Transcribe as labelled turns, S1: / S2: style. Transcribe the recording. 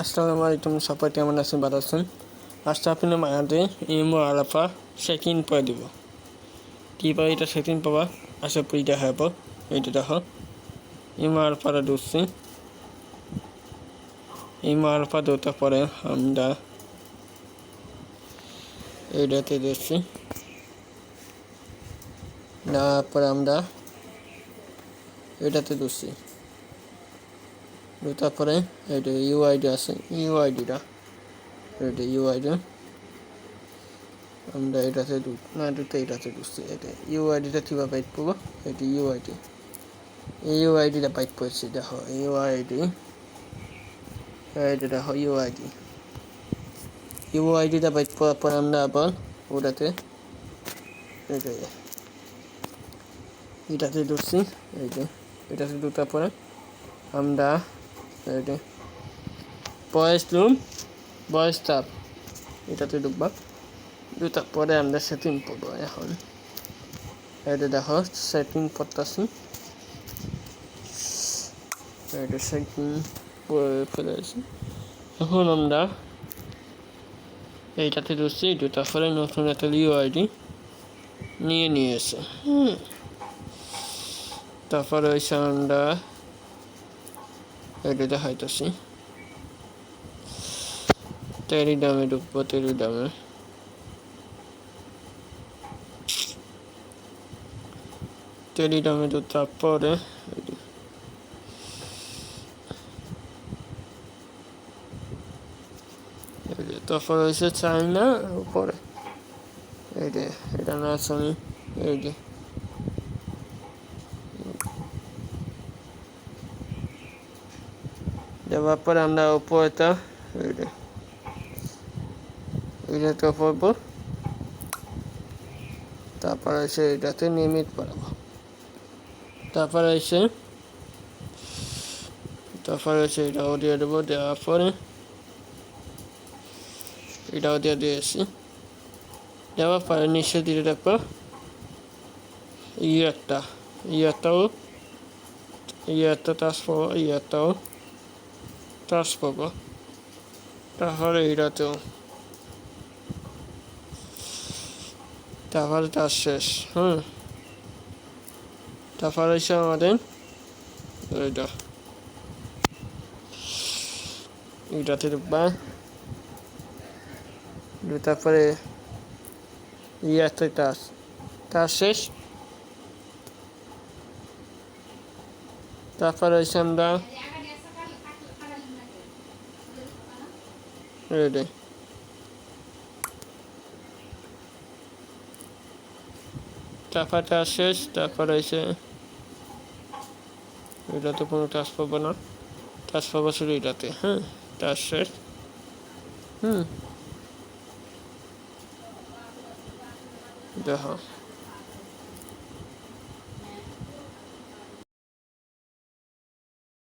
S1: আসসালামু আলাইকুম, সবাই কেমন আছেন? ভালো আছেন? আজকে আপনার মায়াতে ইমো আলাপা সেকেন্ড পরে দিব। কীভাবে এটা সেকেন্ড পাবা আশা করি দেখাব। এইটা দেখো, ইমো আলফাটা ধরছি। ইমো আলফা ধরতে পরে আমরা এইটাতে ধরছি, তারপরে আমরা এটাতে ধরছি। তারপরে এটা ইউআইডি আছে, ইউআইডিটা এটা ইউআইডি আমরা এটাতে এটাতে ঢুকছি। এটা ইউআইডিটা কীভাবে বাইট করবো? এটা ইউআইডিটা বাইট করছি। দেখো ইউআইডি, এটা দেখো ইউআইডিটা বাইট করার পর আমরা আবার ওটাতে এটাতে ঢুকছি। এটাতে ঢুকার পরে আমরা এটা বয়েস স্টাফ এটাতে ঢুকবা। ঢুকার পরে আমরা সেটিং করবো। এখন এটা দেখো সেটিং করতেছি, এটা সেটিং করে ফেলেছি। এখন আমরা এইটাতে ঢুকছি, ঢুকার পরে নতুন একটা ইউআইডি নিয়েছে। তারপরে হয়েছে আমরা এটা দেখাইতেছি, টেলিগ্রামে ঢুকবো। টেলিগ্রামে ঢুকার পরে তারপর হয়েছে চাইনা উপরে এটা না আছে। দেওয়ার পরে আমরা উপরেটা এটাতে পড়বো। তারপর এসে এটাতে নিয়মিত পড়াবো। তারপরে এসে এটাও দিয়ে দেবো। দেওয়ার পরে এটাও দিয়ে দিয়েছি। দেওয়ার পরে নিচে দিয়ে রাখবো ইয়ারটাও টাচ পাবো। তারপরে এটাতেও, তারপরে টাচ শেষ। তারপরে এসে আমাদের এটাতে ঢুকবা। তারপরে টাচ শেষ। তারপরে এসে আমরা তারপর টাচ শেষ। তারপরে এসে এটাতে কোনো টাচ পাবো না, টাচ পাবো শুধু এটাতে। টাচ শেষ। দেখো